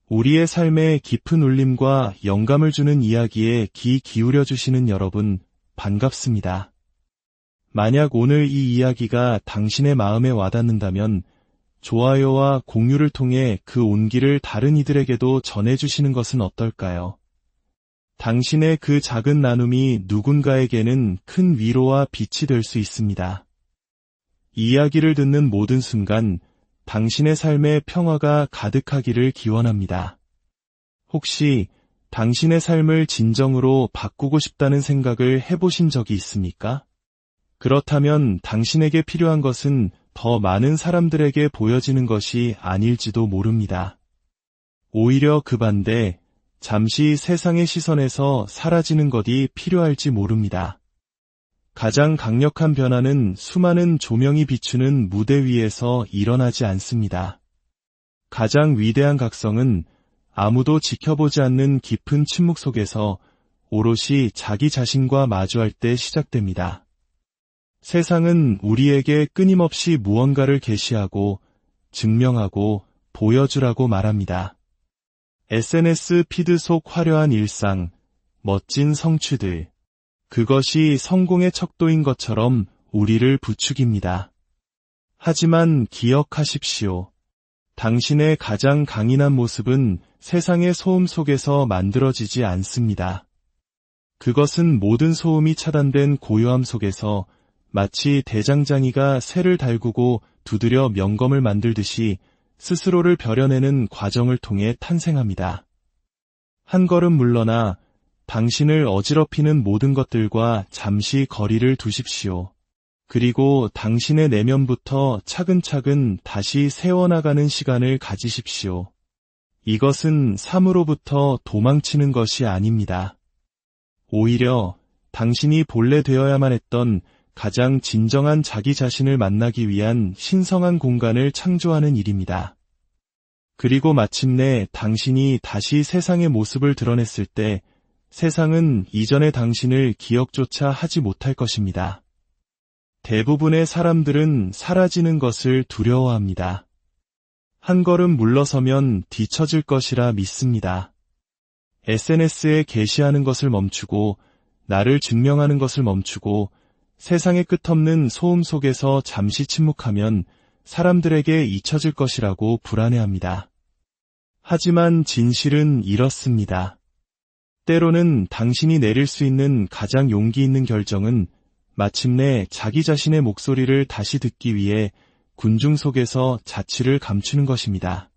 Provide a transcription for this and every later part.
우리의 삶에 깊은 울림과 영감을 주는 이야기에 귀 기울여 주시는 여러분, 반갑습니다. 만약 오늘 이 이야기가 당신의 마음에 와닿는다면 좋아요와 공유를 통해 그 온기를 다른 이들에게도 전해주시는 것은 어떨까요? 당신의 그 작은 나눔이 누군가에게는 큰 위로와 빛이 될 수 있습니다. 이 이야기를 듣는 모든 순간 당신의 삶에 평화가 가득하기를 기원합니다. 혹시 당신의 삶을 진정으로 바꾸고 싶다는 생각을 해보신 적이 있습니까? 그렇다면 당신에게 필요한 것은 더 많은 사람들에게 보여지는 것이 아닐지도 모릅니다. 오히려 그 반대, 잠시 세상의 시선에서 사라지는 것이 필요할지 모릅니다. 가장 강력한 변화는 수많은 조명이 비추는 무대 위에서 일어나지 않습니다. 가장 위대한 각성은 아무도 지켜보지 않는 깊은 침묵 속에서 오롯이 자기 자신과 마주할 때 시작됩니다. 세상은 우리에게 끊임없이 무언가를 계시하고 증명하고 보여주라고 말합니다. SNS 피드 속 화려한 일상, 멋진 성취들, 그것이 성공의 척도인 것처럼 우리를 부추깁니다. 하지만 기억하십시오. 당신의 가장 강인한 모습은 세상의 소음 속에서 만들어지지 않습니다. 그것은 모든 소음이 차단된 고요함 속에서 마치 대장장이가 쇠를 달구고 두드려 명검을 만들듯이 스스로를 벼려내는 과정을 통해 탄생합니다. 한 걸음 물러나 당신을 어지럽히는 모든 것들과 잠시 거리를 두십시오. 그리고 당신의 내면부터 차근차근 다시 세워나가는 시간을 가지십시오. 이것은 삶으로부터 도망치는 것이 아닙니다. 오히려 당신이 본래 되어야만 했던 가장 진정한 자기 자신을 만나기 위한 신성한 공간을 창조하는 일입니다. 그리고 마침내 당신이 다시 세상의 모습을 드러냈을 때 세상은 이전의 당신을 기억조차 하지 못할 것입니다. 대부분의 사람들은 사라지는 것을 두려워합니다. 한 걸음 물러서면 뒤처질 것이라 믿습니다. SNS에 게시하는 것을 멈추고 나를 증명하는 것을 멈추고 세상의 끝없는 소음 속에서 잠시 침묵하면 사람들에게 잊혀질 것이라고 불안해합니다. 하지만 진실은 이렇습니다. 때로는 당신이 내릴 수 있는 가장 용기 있는 결정은 마침내 자기 자신의 목소리를 다시 듣기 위해 군중 속에서 자취를 감추는 것입니다.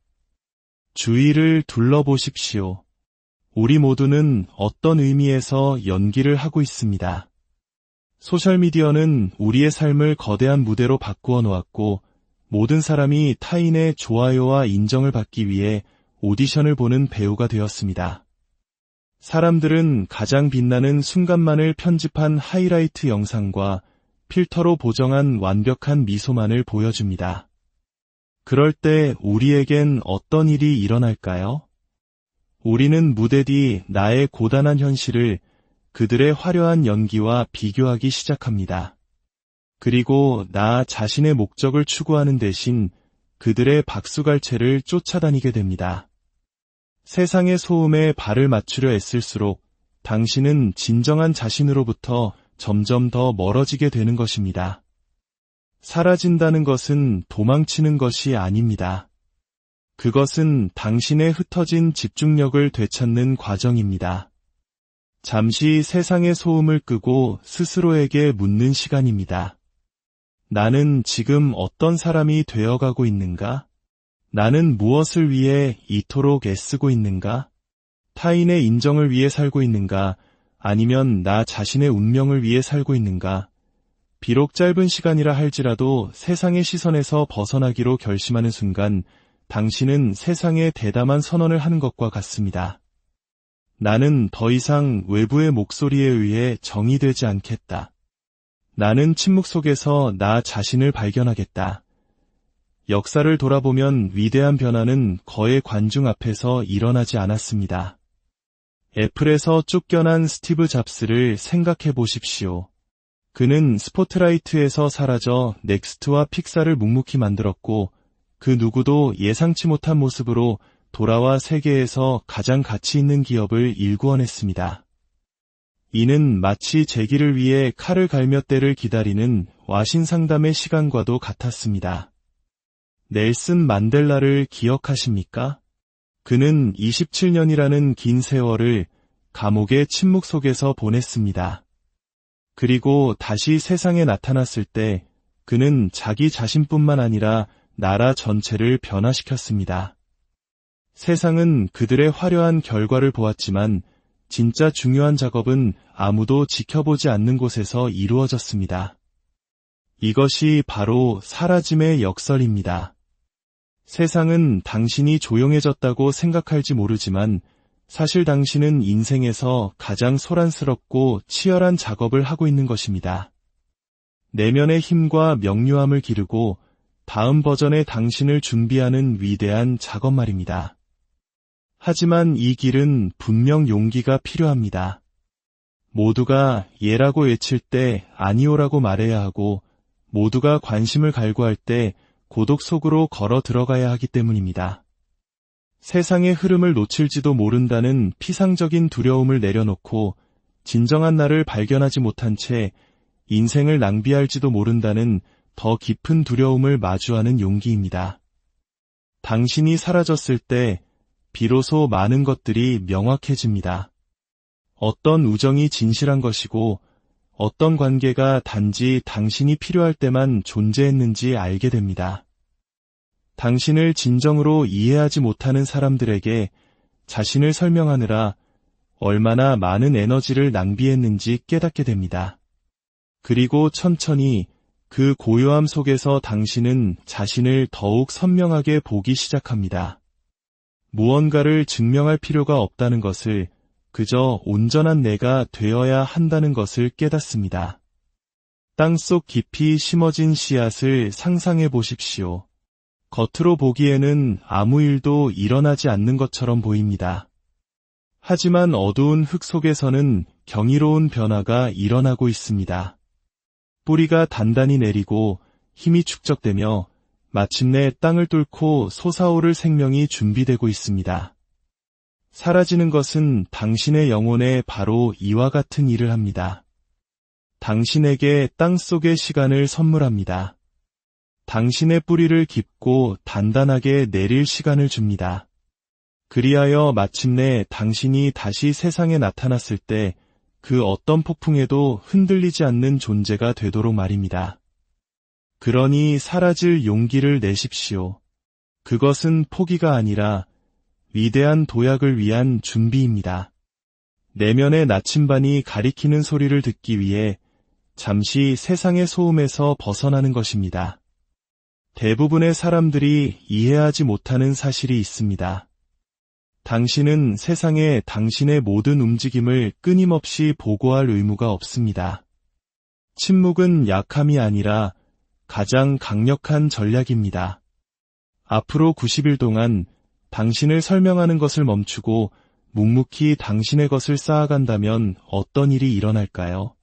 주위를 둘러보십시오. 우리 모두는 어떤 의미에서 연기를 하고 있습니다. 소셜미디어는 우리의 삶을 거대한 무대로 바꾸어 놓았고 모든 사람이 타인의 좋아요와 인정을 받기 위해 오디션을 보는 배우가 되었습니다. 사람들은 가장 빛나는 순간만을 편집한 하이라이트 영상과 필터로 보정한 완벽한 미소만을 보여줍니다. 그럴 때 우리에겐 어떤 일이 일어날까요? 우리는 무대 뒤 나의 고단한 현실을 그들의 화려한 연기와 비교하기 시작합니다. 그리고 나 자신의 목적을 추구하는 대신 그들의 박수갈채를 쫓아다니게 됩니다. 세상의 소음에 발을 맞추려 애쓸수록 당신은 진정한 자신으로부터 점점 더 멀어지게 되는 것입니다. 사라진다는 것은 도망치는 것이 아닙니다. 그것은 당신의 흩어진 집중력을 되찾는 과정입니다. 잠시 세상의 소음을 끄고 스스로에게 묻는 시간입니다. 나는 지금 어떤 사람이 되어가고 있는가? 나는 무엇을 위해 이토록 애쓰고 있는가? 타인의 인정을 위해 살고 있는가? 아니면 나 자신의 운명을 위해 살고 있는가? 비록 짧은 시간이라 할지라도 세상의 시선에서 벗어나기로 결심하는 순간 당신은 세상에 대담한 선언을 하는 것과 같습니다. 나는 더 이상 외부의 목소리에 의해 정의되지 않겠다. 나는 침묵 속에서 나 자신을 발견하겠다. 역사를 돌아보면 위대한 변화는 거의 관중 앞에서 일어나지 않았습니다. 애플에서 쫓겨난 스티브 잡스를 생각해 보십시오. 그는 스포트라이트에서 사라져 넥스트와 픽사를 묵묵히 만들었고 그 누구도 예상치 못한 모습으로 돌아와 세계에서 가장 가치 있는 기업을 일구어냈습니다. 이는 마치 재기를 위해 칼을 갈며 때를 기다리는 와신 상담의 시간과도 같았습니다. 넬슨 만델라를 기억하십니까? 그는 27년이라는 긴 세월을 감옥의 침묵 속에서 보냈습니다. 그리고 다시 세상에 나타났을 때 그는 자기 자신뿐만 아니라 나라 전체를 변화시켰습니다. 세상은 그들의 화려한 결과를 보았지만 진짜 중요한 작업은 아무도 지켜보지 않는 곳에서 이루어졌습니다. 이것이 바로 사라짐의 역설입니다. 세상은 당신이 조용해졌다고 생각할지 모르지만 사실 당신은 인생에서 가장 소란스럽고 치열한 작업을 하고 있는 것입니다. 내면의 힘과 명료함을 기르고 다음 버전의 당신을 준비하는 위대한 작업 말입니다. 하지만 이 길은 분명 용기가 필요합니다. 모두가 예라고 외칠 때 아니오라고 말해야 하고 모두가 관심을 갈구할 때 고독 속으로 걸어 들어가야 하기 때문입니다. 세상의 흐름을 놓칠지도 모른다는 피상적인 두려움을 내려놓고 진정한 나를 발견하지 못한 채 인생을 낭비할지도 모른다는 더 깊은 두려움을 마주하는 용기입니다. 당신이 사라졌을 때 비로소 많은 것들이 명확해집니다. 어떤 우정이 진실한 것이고 어떤 관계가 단지 당신이 필요할 때만 존재했는지 알게 됩니다. 당신을 진정으로 이해하지 못하는 사람들에게 자신을 설명하느라 얼마나 많은 에너지를 낭비했는지 깨닫게 됩니다. 그리고 천천히 그 고요함 속에서 당신은 자신을 더욱 선명하게 보기 시작합니다. 무언가를 증명할 필요가 없다는 것을, 그저 온전한 내가 되어야 한다는 것을 깨닫습니다. 땅속 깊이 심어진 씨앗을 상상해 보십시오. 겉으로 보기에는 아무 일도 일어나지 않는 것처럼 보입니다. 하지만 어두운 흙 속에서는 경이로운 변화가 일어나고 있습니다. 뿌리가 단단히 내리고 힘이 축적되며 마침내 땅을 뚫고 솟아오를 생명이 준비되고 있습니다. 사라지는 것은 당신의 영혼에 바로 이와 같은 일을 합니다. 당신에게 땅 속의 시간을 선물합니다. 당신의 뿌리를 깊고 단단하게 내릴 시간을 줍니다. 그리하여 마침내 당신이 다시 세상에 나타났을 때 그 어떤 폭풍에도 흔들리지 않는 존재가 되도록 말입니다. 그러니 사라질 용기를 내십시오. 그것은 포기가 아니라 위대한 도약을 위한 준비입니다. 내면의 나침반이 가리키는 소리를 듣기 위해 잠시 세상의 소음에서 벗어나는 것입니다. 대부분의 사람들이 이해하지 못하는 사실이 있습니다. 당신은 세상에 당신의 모든 움직임을 끊임없이 보고할 의무가 없습니다. 침묵은 약함이 아니라 가장 강력한 전략입니다. 앞으로 90일 동안 당신을 설명하는 것을 멈추고 묵묵히 당신의 것을 쌓아간다면 어떤 일이 일어날까요?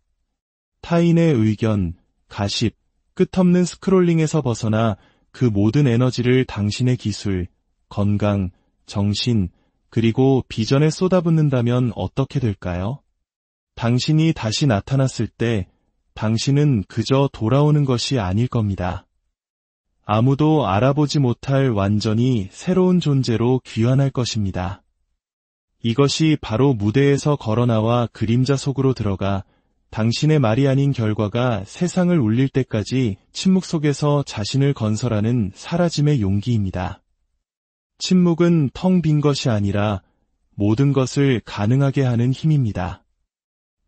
타인의 의견, 가십, 끝없는 스크롤링에서 벗어나 그 모든 에너지를 당신의 기술, 건강, 정신, 그리고 비전에 쏟아붓는다면 어떻게 될까요? 당신이 다시 나타났을 때 당신은 그저 돌아오는 것이 아닐 겁니다. 아무도 알아보지 못할 완전히 새로운 존재로 귀환할 것입니다. 이것이 바로 무대에서 걸어나와 그림자 속으로 들어가 당신의 말이 아닌 결과가 세상을 울릴 때까지 침묵 속에서 자신을 건설하는 사라짐의 용기입니다. 침묵은 텅 빈 것이 아니라 모든 것을 가능하게 하는 힘입니다.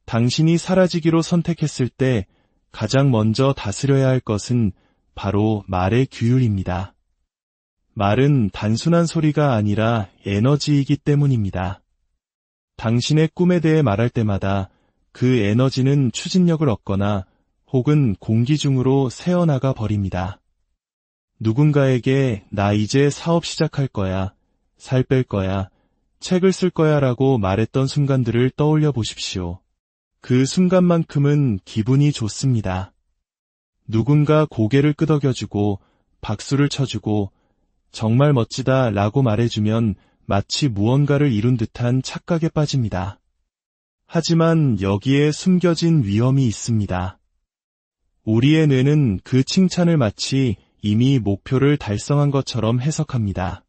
당신이 사라지기로 선택했을 때 가장 먼저 다스려야 할 것은 바로 말의 규율입니다. 말은 단순한 소리가 아니라 에너지이기 때문입니다. 당신의 꿈에 대해 말할 때마다 그 에너지는 추진력을 얻거나 혹은 공기 중으로 새어나가 버립니다. 누군가에게 나 이제 사업 시작할 거야, 살 뺄 거야, 책을 쓸 거야 라고 말했던 순간들을 떠올려 보십시오. 그 순간만큼은 기분이 좋습니다. 누군가 고개를 끄덕여주고 박수를 쳐주고 정말 멋지다 라고 말해주면 마치 무언가를 이룬 듯한 착각에 빠집니다. 하지만 여기에 숨겨진 위험이 있습니다. 우리의 뇌는 그 칭찬을 마치 이미 목표를 달성한 것처럼 해석합니다.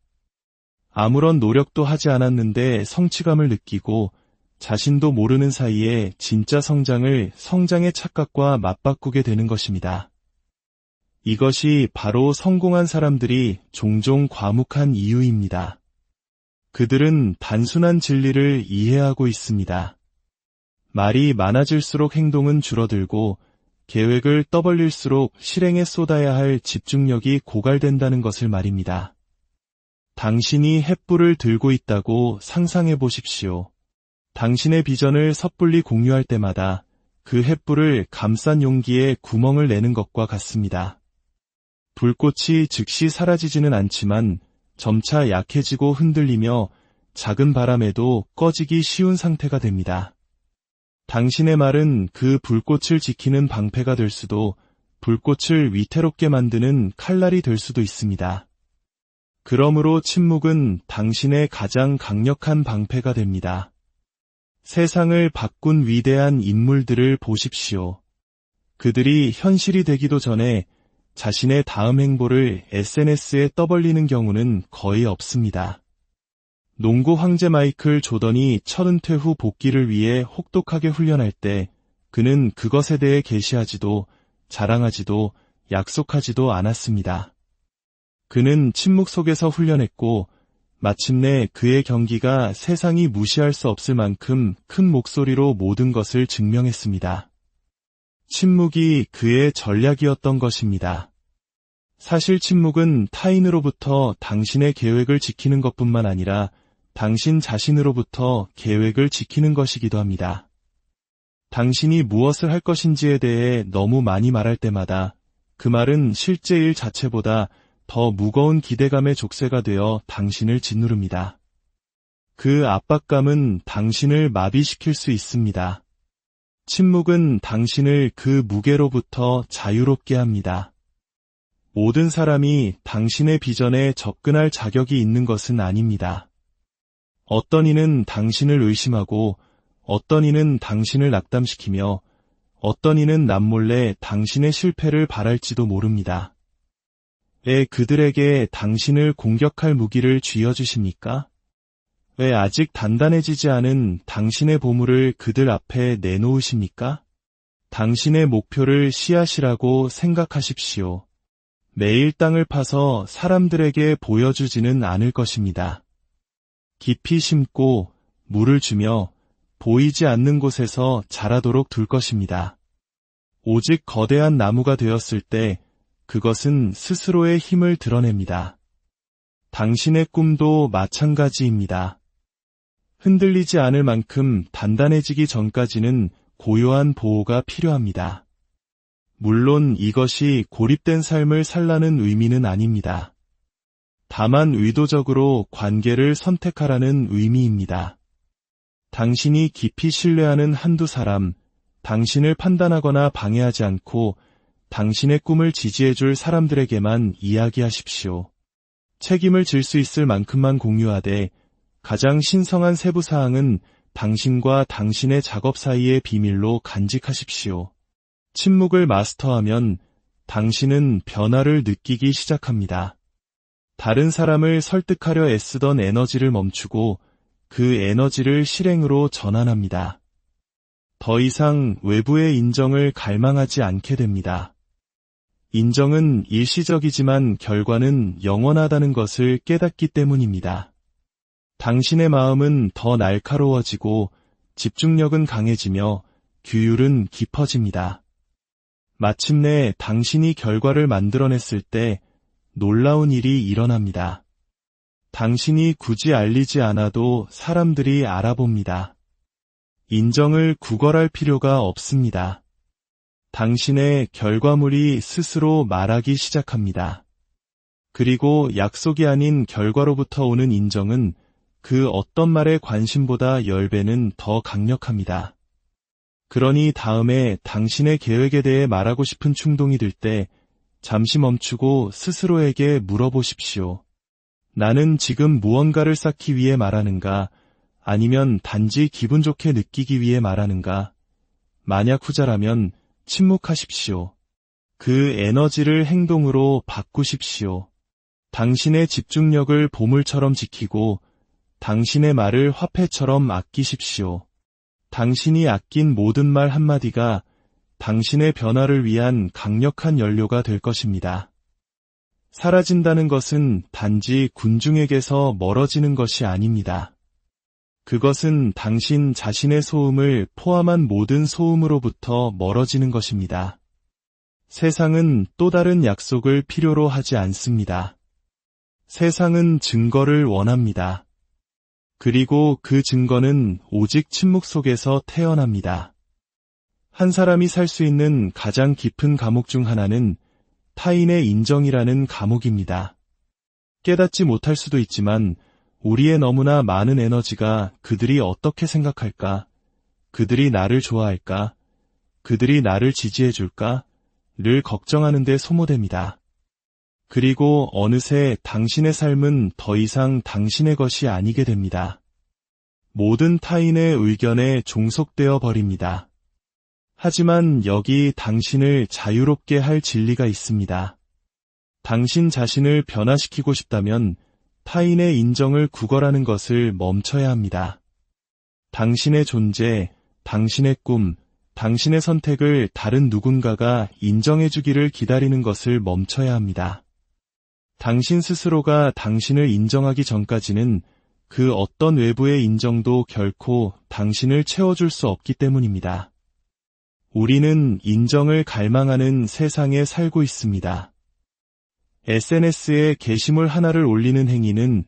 아무런 노력도 하지 않았는데 성취감을 느끼고 자신도 모르는 사이에 진짜 성장의 착각과 맞바꾸게 되는 것입니다. 이것이 바로 성공한 사람들이 종종 과묵한 이유입니다. 그들은 단순한 진리를 이해하고 있습니다. 말이 많아질수록 행동은 줄어들고 계획을 떠벌릴수록 실행에 쏟아야 할 집중력이 고갈된다는 것을 말입니다. 당신이 횃불을 들고 있다고 상상해 보십시오. 당신의 비전을 섣불리 공유할 때마다 그 횃불을 감싼 용기에 구멍을 내는 것과 같습니다. 불꽃이 즉시 사라지지는 않지만 점차 약해지고 흔들리며 작은 바람에도 꺼지기 쉬운 상태가 됩니다. 당신의 말은 그 불꽃을 지키는 방패가 될 수도 불꽃을 위태롭게 만드는 칼날이 될 수도 있습니다. 그러므로 침묵은 당신의 가장 강력한 방패가 됩니다. 세상을 바꾼 위대한 인물들을 보십시오. 그들이 현실이 되기도 전에 자신의 다음 행보를 SNS에 떠벌리는 경우는 거의 없습니다. 농구 황제 마이클 조던이 첫 은퇴 후 복귀를 위해 혹독하게 훈련할 때 그는 그것에 대해 계시하지도 자랑하지도 약속하지도 않았습니다. 그는 침묵 속에서 훈련했고 마침내 그의 경기가 세상이 무시할 수 없을 만큼 큰 목소리로 모든 것을 증명했습니다. 침묵이 그의 전략이었던 것입니다. 사실 침묵은 타인으로부터 당신의 계획을 지키는 것뿐만 아니라 당신 자신으로부터 계획을 지키는 것이기도 합니다. 당신이 무엇을 할 것인지에 대해 너무 많이 말할 때마다 그 말은 실제 일 자체보다 더 무거운 기대감의 족쇄가 되어 당신을 짓누릅니다. 그 압박감은 당신을 마비시킬 수 있습니다. 침묵은 당신을 그 무게로부터 자유롭게 합니다. 모든 사람이 당신의 비전에 접근할 자격이 있는 것은 아닙니다. 어떤 이는 당신을 의심하고 어떤 이는 당신을 낙담시키며 어떤 이는 남몰래 당신의 실패를 바랄지도 모릅니다. 왜 그들에게 당신을 공격할 무기를 쥐어주십니까? 왜 아직 단단해지지 않은 당신의 보물을 그들 앞에 내놓으십니까? 당신의 목표를 씨앗이라고 생각하십시오. 매일 땅을 파서 사람들에게 보여주지는 않을 것입니다. 깊이 심고 물을 주며 보이지 않는 곳에서 자라도록 둘 것입니다. 오직 거대한 나무가 되었을 때 그것은 스스로의 힘을 드러냅니다. 당신의 꿈도 마찬가지입니다. 흔들리지 않을 만큼 단단해지기 전까지는 고요한 보호가 필요합니다. 물론 이것이 고립된 삶을 살라는 의미는 아닙니다. 다만 의도적으로 관계를 선택하라는 의미입니다. 당신이 깊이 신뢰하는 한두 사람, 당신을 판단하거나 방해하지 않고 당신의 꿈을 지지해줄 사람들에게만 이야기하십시오. 책임을 질 수 있을 만큼만 공유하되 가장 신성한 세부사항은 당신과 당신의 작업 사이의 비밀로 간직하십시오. 침묵을 마스터하면 당신은 변화를 느끼기 시작합니다. 다른 사람을 설득하려 애쓰던 에너지를 멈추고 그 에너지를 실행으로 전환합니다. 더 이상 외부의 인정을 갈망하지 않게 됩니다. 인정은 일시적이지만 결과는 영원하다는 것을 깨닫기 때문입니다. 당신의 마음은 더 날카로워지고 집중력은 강해지며 규율은 깊어집니다. 마침내 당신이 결과를 만들어냈을 때 놀라운 일이 일어납니다. 당신이 굳이 알리지 않아도 사람들이 알아봅니다. 인정을 구걸할 필요가 없습니다. 당신의 결과물이 스스로 말하기 시작합니다. 그리고 약속이 아닌 결과로부터 오는 인정은 그 어떤 말의 관심보다 10배는 더 강력합니다. 그러니 다음에 당신의 계획에 대해 말하고 싶은 충동이 들 때 잠시 멈추고 스스로에게 물어보십시오. 나는 지금 무언가를 쌓기 위해 말하는가? 아니면 단지 기분 좋게 느끼기 위해 말하는가? 만약 후자라면 침묵하십시오. 그 에너지를 행동으로 바꾸십시오. 당신의 집중력을 보물처럼 지키고 당신의 말을 화폐처럼 아끼십시오. 당신이 아낀 모든 말 한마디가 당신의 변화를 위한 강력한 연료가 될 것입니다. 사라진다는 것은 단지 군중에게서 멀어지는 것이 아닙니다. 그것은 당신 자신의 소음을 포함한 모든 소음으로부터 멀어지는 것입니다. 세상은 또 다른 약속을 필요로 하지 않습니다. 세상은 증거를 원합니다. 그리고 그 증거는 오직 침묵 속에서 태어납니다. 한 사람이 살 수 있는 가장 깊은 감옥 중 하나는 타인의 인정이라는 감옥입니다. 깨닫지 못할 수도 있지만 우리의 너무나 많은 에너지가 그들이 어떻게 생각할까? 그들이 나를 좋아할까? 그들이 나를 지지해줄까? 를 걱정하는 데 소모됩니다. 그리고 어느새 당신의 삶은 더 이상 당신의 것이 아니게 됩니다. 모든 타인의 의견에 종속되어 버립니다. 하지만 여기 당신을 자유롭게 할 진리가 있습니다. 당신 자신을 변화시키고 싶다면 타인의 인정을 구걸하는 것을 멈춰야 합니다. 당신의 존재, 당신의 꿈, 당신의 선택을 다른 누군가가 인정해주기를 기다리는 것을 멈춰야 합니다. 당신 스스로가 당신을 인정하기 전까지는 그 어떤 외부의 인정도 결코 당신을 채워줄 수 없기 때문입니다. 우리는 인정을 갈망하는 세상에 살고 있습니다. SNS에 게시물 하나를 올리는 행위는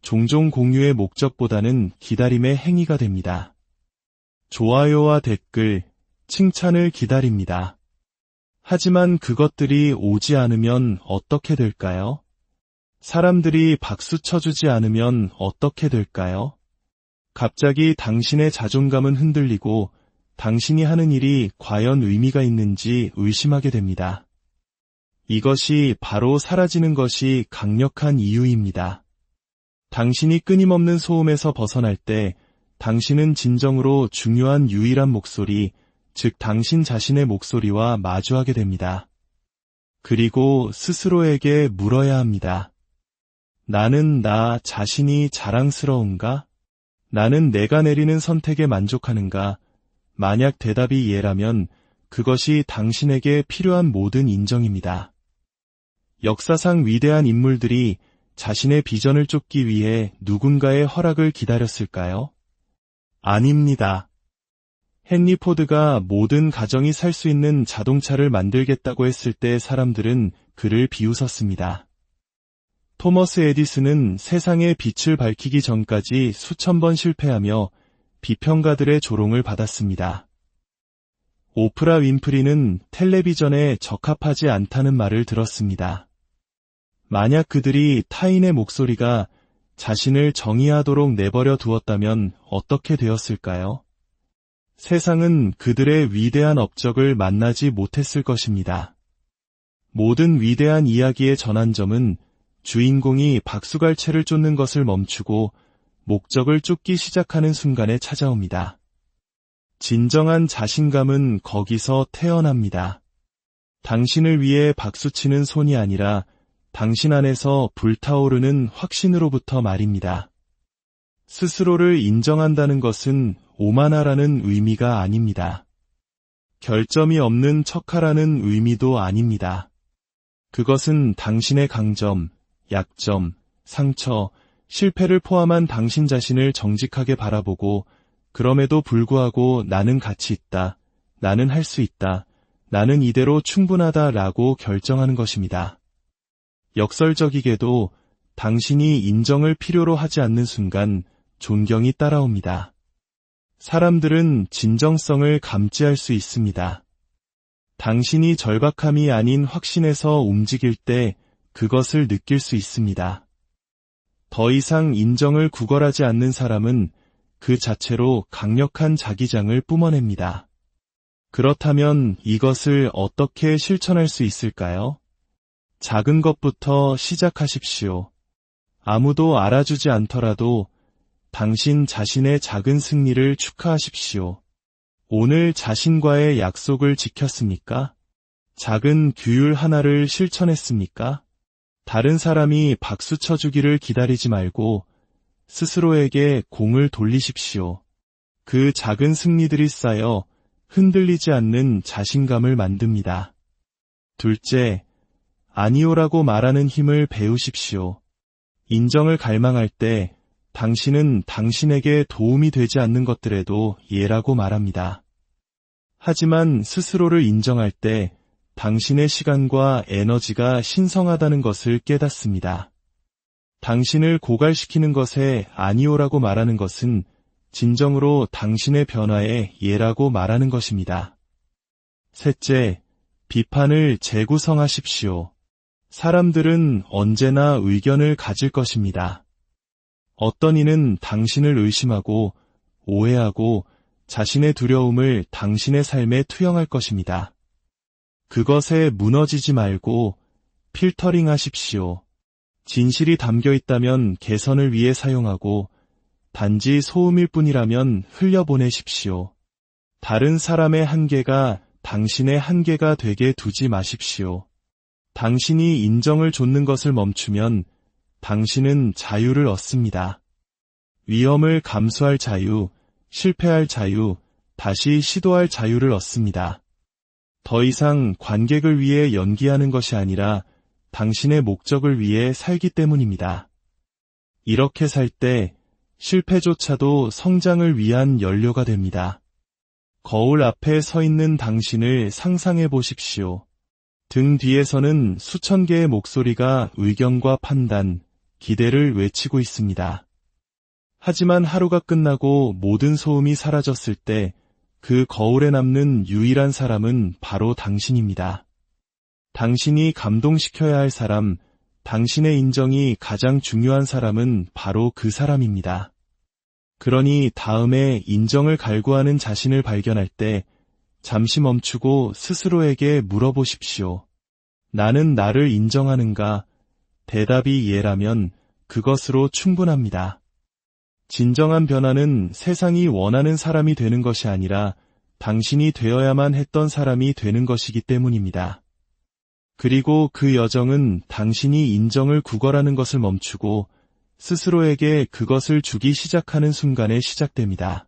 종종 공유의 목적보다는 기다림의 행위가 됩니다. 좋아요와 댓글, 칭찬을 기다립니다. 하지만 그것들이 오지 않으면 어떻게 될까요? 사람들이 박수 쳐주지 않으면 어떻게 될까요? 갑자기 당신의 자존감은 흔들리고 당신이 하는 일이 과연 의미가 있는지 의심하게 됩니다. 이것이 바로 사라지는 것이 강력한 이유입니다. 당신이 끊임없는 소음에서 벗어날 때 당신은 진정으로 중요한 유일한 목소리, 즉 당신 자신의 목소리와 마주하게 됩니다. 그리고 스스로에게 물어야 합니다. 나는 나 자신이 자랑스러운가? 나는 내가 내리는 선택에 만족하는가? 만약 대답이 예라면 그것이 당신에게 필요한 모든 인정입니다. 역사상 위대한 인물들이 자신의 비전을 쫓기 위해 누군가의 허락을 기다렸을까요? 아닙니다. 헨리 포드가 모든 가정이 살 수 있는 자동차를 만들겠다고 했을 때 사람들은 그를 비웃었습니다. 토머스 에디슨은 세상에 빛을 밝히기 전까지 수천 번 실패하며 비평가들의 조롱을 받았습니다. 오프라 윈프리는 텔레비전에 적합하지 않다는 말을 들었습니다. 만약 그들이 타인의 목소리가 자신을 정의하도록 내버려 두었다면 어떻게 되었을까요? 세상은 그들의 위대한 업적을 만나지 못했을 것입니다. 모든 위대한 이야기의 전환점은 주인공이 박수갈채를 쫓는 것을 멈추고 목적을 쫓기 시작하는 순간에 찾아옵니다. 진정한 자신감은 거기서 태어납니다. 당신을 위해 박수치는 손이 아니라 당신 안에서 불타오르는 확신으로부터 말입니다. 스스로를 인정한다는 것은 오만하라는 의미가 아닙니다. 결점이 없는 척하라는 의미도 아닙니다. 그것은 당신의 강점, 약점, 상처, 실패를 포함한 당신 자신을 정직하게 바라보고 그럼에도 불구하고 나는 가치 있다, 나는 할 수 있다, 나는 이대로 충분하다 라고 결정하는 것입니다. 역설적이게도 당신이 인정을 필요로 하지 않는 순간 존경이 따라옵니다. 사람들은 진정성을 감지할 수 있습니다. 당신이 절박함이 아닌 확신에서 움직일 때 그것을 느낄 수 있습니다. 더 이상 인정을 구걸하지 않는 사람은 그 자체로 강력한 자기장을 뿜어냅니다. 그렇다면 이것을 어떻게 실천할 수 있을까요? 작은 것부터 시작하십시오. 아무도 알아주지 않더라도 당신 자신의 작은 승리를 축하하십시오. 오늘 자신과의 약속을 지켰습니까? 작은 규율 하나를 실천했습니까? 다른 사람이 박수 쳐주기를 기다리지 말고 스스로에게 공을 돌리십시오. 그 작은 승리들이 쌓여 흔들리지 않는 자신감을 만듭니다. 둘째, 아니오라고 말하는 힘을 배우십시오. 인정을 갈망할 때 당신은 당신에게 도움이 되지 않는 것들에도 예라고 말합니다. 하지만 스스로를 인정할 때 당신의 시간과 에너지가 신성하다는 것을 깨닫습니다. 당신을 고갈시키는 것에 아니오라고 말하는 것은 진정으로 당신의 변화에 예라고 말하는 것입니다. 셋째, 비판을 재구성하십시오. 사람들은 언제나 의견을 가질 것입니다. 어떤 이는 당신을 의심하고 오해하고 자신의 두려움을 당신의 삶에 투영할 것입니다. 그것에 무너지지 말고 필터링 하십시오. 진실이 담겨 있다면 개선을 위해 사용하고 단지 소음일 뿐이라면 흘려보내십시오. 다른 사람의 한계가 당신의 한계가 되게 두지 마십시오. 당신이 인정을 좇는 것을 멈추면 당신은 자유를 얻습니다. 위험을 감수할 자유, 실패할 자유, 다시 시도할 자유를 얻습니다. 더 이상 관객을 위해 연기하는 것이 아니라 당신의 목적을 위해 살기 때문입니다. 이렇게 살 때 실패조차도 성장을 위한 연료가 됩니다. 거울 앞에 서 있는 당신을 상상해 보십시오. 등 뒤에서는 수천 개의 목소리가 의견과 판단, 기대를 외치고 있습니다. 하지만 하루가 끝나고 모든 소음이 사라졌을 때 그 거울에 남는 유일한 사람은 바로 당신입니다. 당신이 감동시켜야 할 사람, 당신의 인정이 가장 중요한 사람은 바로 그 사람입니다. 그러니 다음에 인정을 갈구하는 자신을 발견할 때 잠시 멈추고 스스로에게 물어보십시오. 나는 나를 인정하는가? 대답이 예라면 그것으로 충분합니다. 진정한 변화는 세상이 원하는 사람이 되는 것이 아니라 당신이 되어야만 했던 사람이 되는 것이기 때문입니다. 그리고 그 여정은 당신이 인정을 구걸하는 것을 멈추고 스스로에게 그것을 주기 시작하는 순간에 시작됩니다.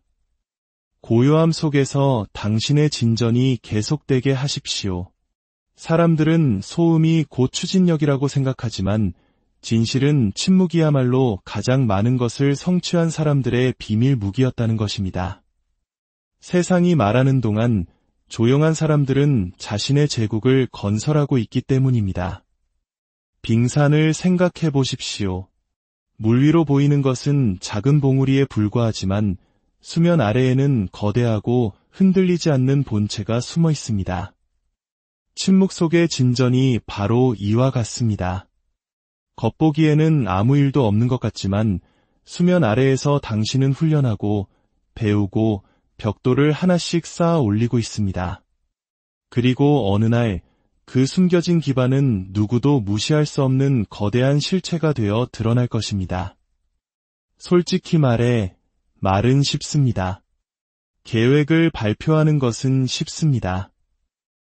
고요함 속에서 당신의 진전이 계속되게 하십시오. 사람들은 소음이 곧 추진력이라고 생각하지만 진실은 침묵이야말로 가장 많은 것을 성취한 사람들의 비밀 무기였다는 것입니다. 세상이 말하는 동안 조용한 사람들은 자신의 제국을 건설하고 있기 때문입니다. 빙산을 생각해 보십시오. 물 위로 보이는 것은 작은 봉우리에 불과하지만 수면 아래에는 거대하고 흔들리지 않는 본체가 숨어 있습니다. 침묵 속의 진전이 바로 이와 같습니다. 겉보기에는 아무 일도 없는 것 같지만 수면 아래에서 당신은 훈련하고 배우고 벽돌을 하나씩 쌓아 올리고 있습니다. 그리고 어느 날 그 숨겨진 기반은 누구도 무시할 수 없는 거대한 실체가 되어 드러날 것입니다. 솔직히 말해 말은 쉽습니다. 계획을 발표하는 것은 쉽습니다.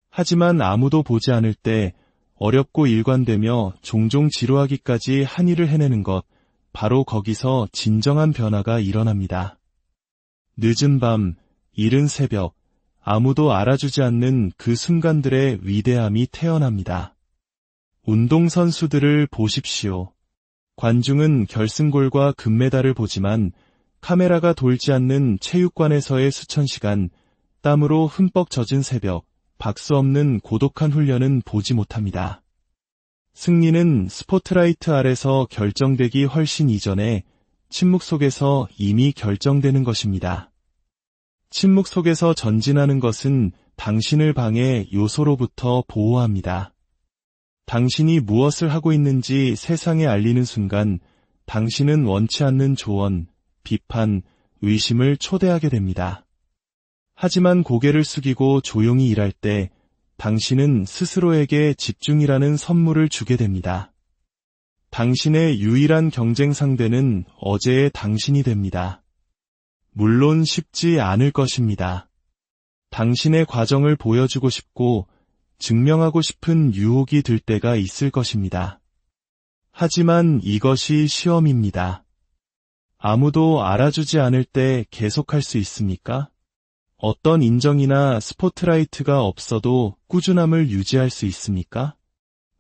하지만 아무도 보지 않을 때 어렵고 일관되며 종종 지루하기까지 한 일을 해내는 것, 바로 거기서 진정한 변화가 일어납니다. 늦은 밤, 이른 새벽, 아무도 알아주지 않는 그 순간들의 위대함이 태어납니다. 운동선수들을 보십시오. 관중은 결승골과 금메달을 보지만 카메라가 돌지 않는 체육관에서의 수천 시간, 땀으로 흠뻑 젖은 새벽, 박수 없는 고독한 훈련은 보지 못합니다. 승리는 스포트라이트 아래서 결정되기 훨씬 이전에 침묵 속에서 이미 결정되는 것입니다. 침묵 속에서 전진하는 것은 당신을 방해 요소로부터 보호합니다. 당신이 무엇을 하고 있는지 세상에 알리는 순간 당신은 원치 않는 조언, 비판, 의심을 초대하게 됩니다. 하지만 고개를 숙이고 조용히 일할 때 당신은 스스로에게 집중이라는 선물을 주게 됩니다. 당신의 유일한 경쟁 상대는 어제의 당신이 됩니다. 물론 쉽지 않을 것입니다. 당신의 과정을 보여주고 싶고 증명하고 싶은 유혹이 들 때가 있을 것입니다. 하지만 이것이 시험입니다. 아무도 알아주지 않을 때 계속할 수 있습니까? 어떤 인정이나 스포트라이트가 없어도 꾸준함을 유지할 수 있습니까?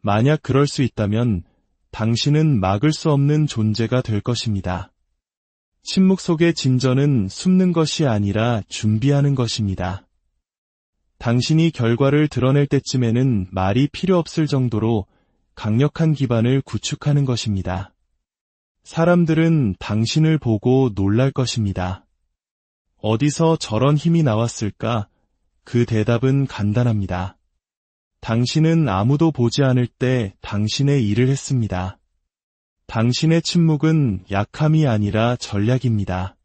만약 그럴 수 있다면 당신은 막을 수 없는 존재가 될 것입니다. 침묵 속의 진전은 숨는 것이 아니라 준비하는 것입니다. 당신이 결과를 드러낼 때쯤에는 말이 필요 없을 정도로 강력한 기반을 구축하는 것입니다. 사람들은 당신을 보고 놀랄 것입니다. 어디서 저런 힘이 나왔을까? 그 대답은 간단합니다. 당신은 아무도 보지 않을 때 당신의 일을 했습니다. 당신의 침묵은 약함이 아니라 전략입니다.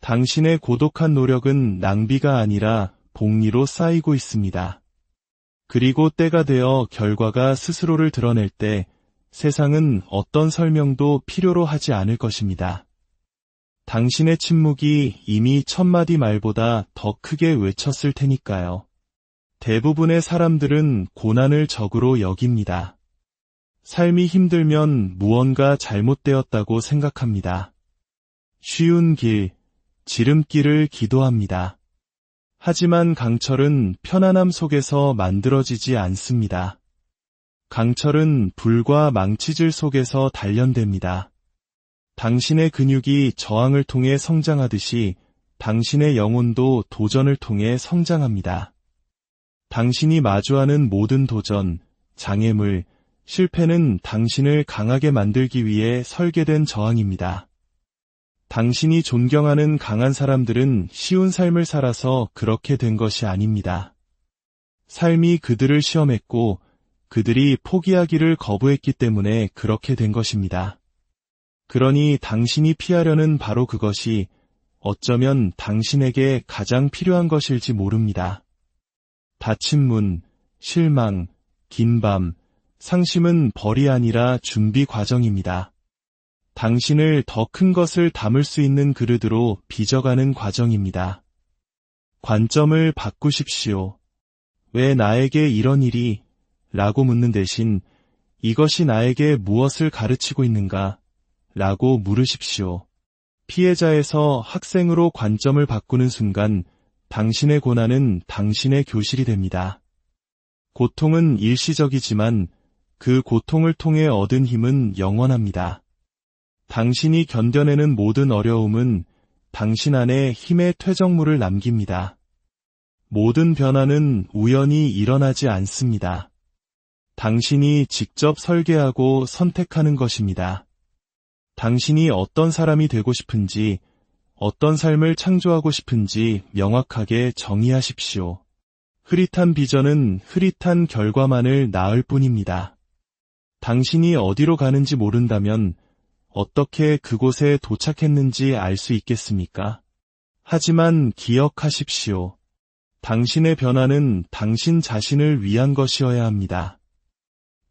당신의 고독한 노력은 낭비가 아니라 복리로 쌓이고 있습니다. 그리고 때가 되어 결과가 스스로를 드러낼 때 세상은 어떤 설명도 필요로 하지 않을 것입니다. 당신의 침묵이 이미 1000마디 말보다 더 크게 외쳤을 테니까요. 대부분의 사람들은 고난을 적으로 여깁니다. 삶이 힘들면 무언가 잘못되었다고 생각합니다. 쉬운 길, 지름길을 기도합니다. 하지만 강철은 편안함 속에서 만들어지지 않습니다. 강철은 불과 망치질 속에서 단련됩니다. 당신의 근육이 저항을 통해 성장하듯이 당신의 영혼도 도전을 통해 성장합니다. 당신이 마주하는 모든 도전, 장애물, 실패는 당신을 강하게 만들기 위해 설계된 저항입니다. 당신이 존경하는 강한 사람들은 쉬운 삶을 살아서 그렇게 된 것이 아닙니다. 삶이 그들을 시험했고 그들이 포기하기를 거부했기 때문에 그렇게 된 것입니다. 그러니 당신이 피하려는 바로 그것이 어쩌면 당신에게 가장 필요한 것일지 모릅니다. 닫힌 문, 실망, 긴 밤, 상심은 벌이 아니라 준비 과정입니다. 당신을 더 큰 것을 담을 수 있는 그릇으로 빚어가는 과정입니다. 관점을 바꾸십시오. 왜 나에게 이런 일이? 라고 묻는 대신 이것이 나에게 무엇을 가르치고 있는가? 라고 물으십시오. 피해자에서 학생으로 관점을 바꾸는 순간 당신의 고난은 당신의 교실이 됩니다. 고통은 일시적이지만 그 고통을 통해 얻은 힘은 영원합니다. 당신이 견뎌내는 모든 어려움은 당신 안에 힘의 퇴적물을 남깁니다. 모든 변화는 우연히 일어나지 않습니다. 당신이 직접 설계하고 선택하는 것입니다. 당신이 어떤 사람이 되고 싶은지, 어떤 삶을 창조하고 싶은지 명확하게 정의하십시오. 흐릿한 비전은 흐릿한 결과만을 낳을 뿐입니다. 당신이 어디로 가는지 모른다면 어떻게 그곳에 도착했는지 알 수 있겠습니까? 하지만 기억하십시오. 당신의 변화는 당신 자신을 위한 것이어야 합니다.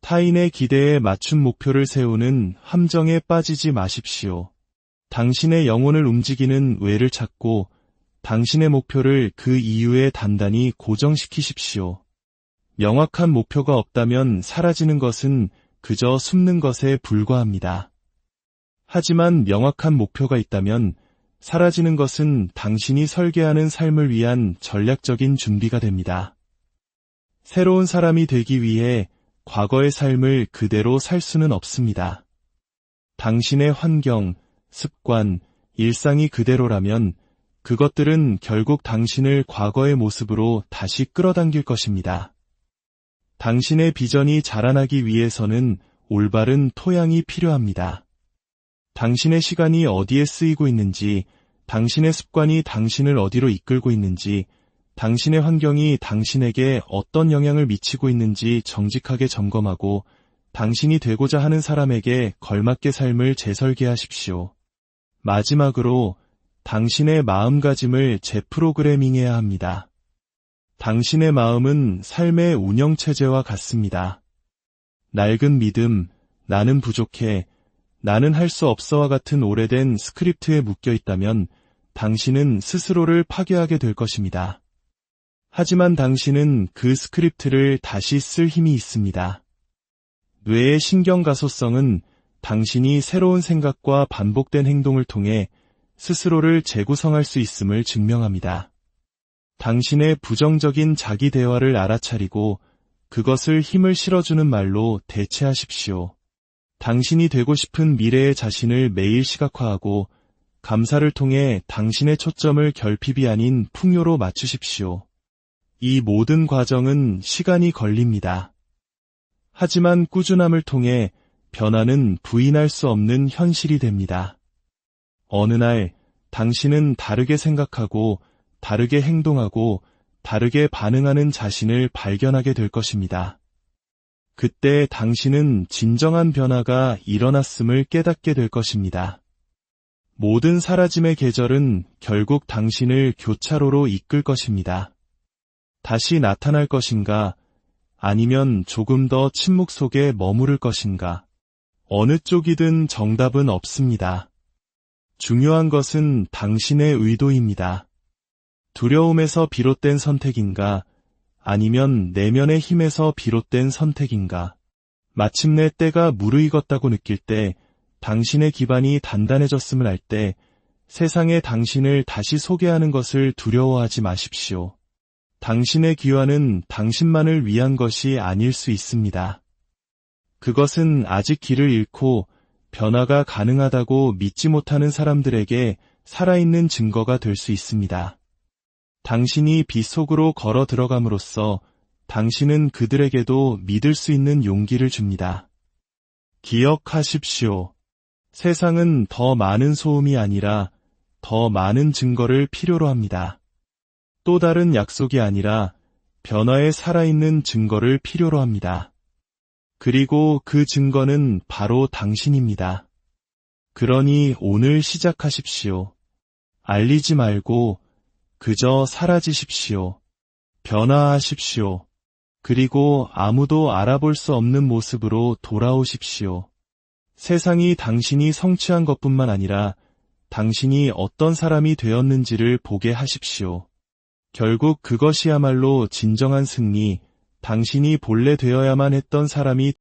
타인의 기대에 맞춘 목표를 세우는 함정에 빠지지 마십시오. 당신의 영혼을 움직이는 왜를 찾고 당신의 목표를 그 이유에 단단히 고정시키십시오. 명확한 목표가 없다면 사라지는 것은 그저 숨는 것에 불과합니다. 하지만 명확한 목표가 있다면 사라지는 것은 당신이 설계하는 삶을 위한 전략적인 준비가 됩니다. 새로운 사람이 되기 위해 과거의 삶을 그대로 살 수는 없습니다. 당신의 환경, 습관, 일상이 그대로라면 그것들은 결국 당신을 과거의 모습으로 다시 끌어당길 것입니다. 당신의 비전이 자라나기 위해서는 올바른 토양이 필요합니다. 당신의 시간이 어디에 쓰이고 있는지, 당신의 습관이 당신을 어디로 이끌고 있는지, 당신의 환경이 당신에게 어떤 영향을 미치고 있는지 정직하게 점검하고 당신이 되고자 하는 사람에게 걸맞게 삶을 재설계하십시오. 마지막으로 당신의 마음가짐을 재프로그래밍해야 합니다. 당신의 마음은 삶의 운영체제와 같습니다. 낡은 믿음, 나는 부족해, 나는 할 수 없어와 같은 오래된 스크립트에 묶여 있다면 당신은 스스로를 파괴하게 될 것입니다. 하지만 당신은 그 스크립트를 다시 쓸 힘이 있습니다. 뇌의 신경가소성은 당신이 새로운 생각과 반복된 행동을 통해 스스로를 재구성할 수 있음을 증명합니다. 당신의 부정적인 자기 대화를 알아차리고 그것을 힘을 실어주는 말로 대체하십시오. 당신이 되고 싶은 미래의 자신을 매일 시각화하고 감사를 통해 당신의 초점을 결핍이 아닌 풍요로 맞추십시오. 이 모든 과정은 시간이 걸립니다. 하지만 꾸준함을 통해 변화는 부인할 수 없는 현실이 됩니다. 어느 날 당신은 다르게 생각하고 다르게 행동하고 다르게 반응하는 자신을 발견하게 될 것입니다. 그때 당신은 진정한 변화가 일어났음을 깨닫게 될 것입니다. 모든 사라짐의 계절은 결국 당신을 교차로로 이끌 것입니다. 다시 나타날 것인가? 아니면 조금 더 침묵 속에 머무를 것인가? 어느 쪽이든 정답은 없습니다. 중요한 것은 당신의 의도입니다. 두려움에서 비롯된 선택인가? 아니면 내면의 힘에서 비롯된 선택인가? 마침내 때가 무르익었다고 느낄 때, 당신의 기반이 단단해졌음을 알 때, 세상에 당신을 다시 소개하는 것을 두려워하지 마십시오. 당신의 귀환은 당신만을 위한 것이 아닐 수 있습니다. 그것은 아직 길을 잃고 변화가 가능하다고 믿지 못하는 사람들에게 살아있는 증거가 될 수 있습니다. 당신이 빛 속으로 걸어 들어감으로써 당신은 그들에게도 믿을 수 있는 용기를 줍니다. 기억하십시오. 세상은 더 많은 소음이 아니라 더 많은 증거를 필요로 합니다. 또 다른 약속이 아니라 변화에 살아있는 증거를 필요로 합니다. 그리고 그 증거는 바로 당신입니다. 그러니 오늘 시작하십시오. 알리지 말고 그저 사라지십시오. 변화하십시오. 그리고 아무도 알아볼 수 없는 모습으로 돌아오십시오. 세상이 당신이 성취한 것뿐만 아니라 당신이 어떤 사람이 되었는지를 보게 하십시오. 결국 그것이야말로 진정한 승리, 당신이 본래 되어야만 했던 사람이